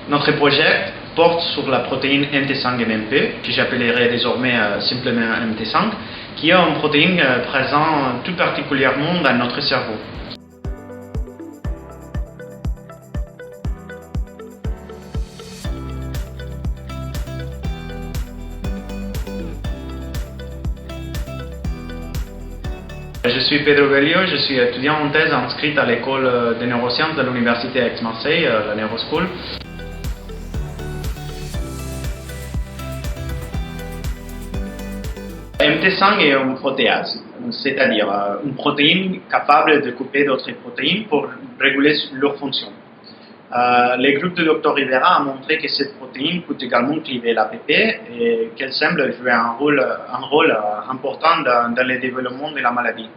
Notre projet porte sur la protéine MT5-MMP, que j'appellerai désormais simplement MT5, qui est une protéine présente tout particulièrement dans notre cerveau. Je suis Pedro Belio, je suis étudiant en thèse inscrite à l'école de neurosciences de l'Université Aix-Marseille, la Neuroschool. MT5 est une protéase, c'est-à-dire une protéine capable de couper d'autres protéines pour réguler leur fonction. Le groupe de Dr Rivera a montré que cette protéine peut également cliver l'APP et qu'elle semble jouer un rôle important dans le développement de la maladie.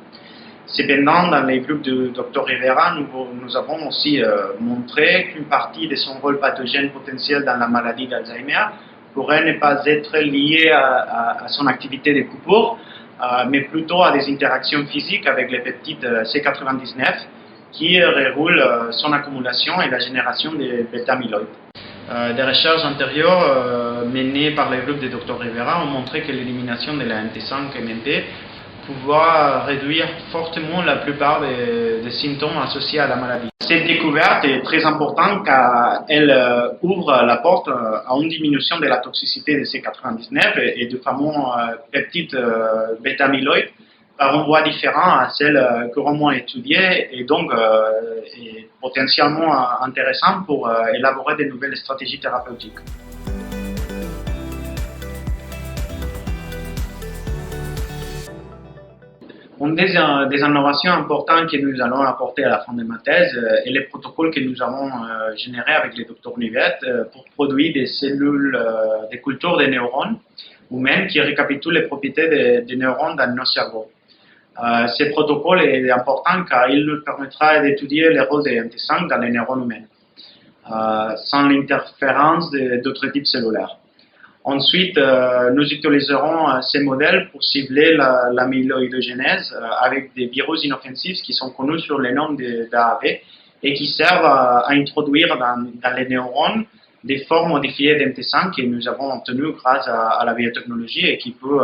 Cependant, dans les groupes de Dr Rivera, nous avons aussi montré qu'une partie de son rôle pathogène potentiel dans la maladie d'Alzheimer pourrait ne pas être liée à son activité de coupure, mais plutôt à des interactions physiques avec les peptides C99 qui reroulent son accumulation et la génération de bêta-amyloïdes. Des recherches antérieures menées par le groupe de Dr Rivera ont montré que l'élimination de la MT5-MMP pouvait réduire fortement la plupart des symptômes associés à la maladie. Cette découverte est très importante car elle ouvre la porte à une diminution de la toxicité de C99 et du fameux peptide bêta-amyloïde par une voie différente à celle couramment étudiée et donc est potentiellement intéressante pour élaborer de nouvelles stratégies thérapeutiques. Une des innovations importantes que nous allons apporter à la fin de ma thèse est les protocoles que nous avons générés avec le Dr Nivette pour produire des cellules de culture des neurones humaines qui récapitulent les propriétés des neurones dans nos cerveaux. Ce protocole est important car il nous permettra d'étudier le rôle des MT5 dans les neurones humains, sans l'interférence d'autres types cellulaires. Ensuite, nous utiliserons ces modèles pour cibler l'amyloïdogénèse avec des virus inoffensifs qui sont connus sous le nom d'AAV et qui servent à introduire dans les neurones des formes modifiées d'MT5 que nous avons obtenues grâce à la biotechnologie et qui peuvent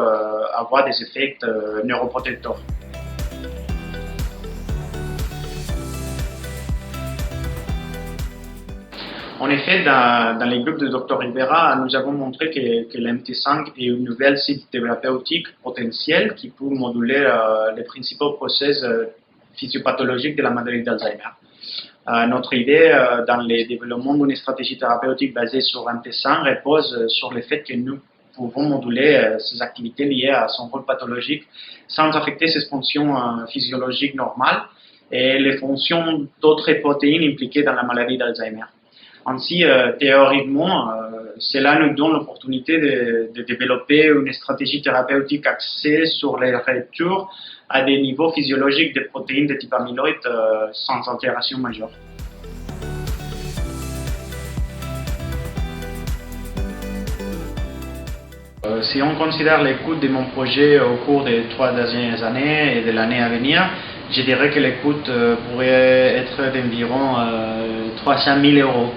avoir des effets neuroprotecteurs. En effet, dans les groupes de Dr Rivera, nous avons montré que l'MT5 est une nouvelle cible thérapeutique potentielle qui peut moduler les principaux processus physiopathologiques de la maladie d'Alzheimer. Notre idée dans le développement d'une stratégie thérapeutique basée sur MT5 repose sur le fait que nous pouvons moduler ces activités liées à son rôle pathologique sans affecter ses fonctions physiologiques normales et les fonctions d'autres protéines impliquées dans la maladie d'Alzheimer. Ainsi, théoriquement, cela nous donne l'opportunité de développer une stratégie thérapeutique axée sur les retours à des niveaux physiologiques de protéines de type amyloïde sans altération majeure. Si on considère les coûts de mon projet au cours des 3 dernières années et de l'année à venir, je dirais que les coûts pourraient être d'environ 300 000 €.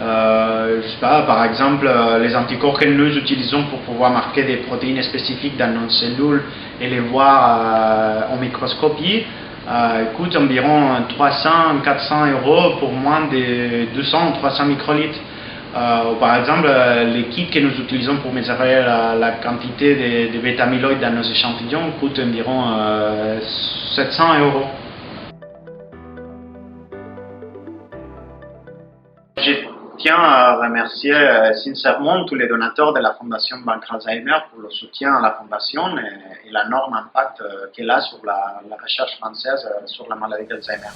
Je sais pas, par exemple, les anticorps que nous utilisons pour pouvoir marquer des protéines spécifiques dans nos cellules et les voir en microscopie coûtent environ 300-400 € pour moins de 200 ou 300 microlitres. Par exemple, les kits que nous utilisons pour mesurer la quantité de bêta-amyloïdes dans nos échantillons coûtent environ 700 €. Je tiens à remercier sincèrement tous les donateurs de la Fondation Banque Alzheimer pour le soutien à la Fondation et l'énorme impact qu'elle a sur la recherche française sur la maladie d'Alzheimer.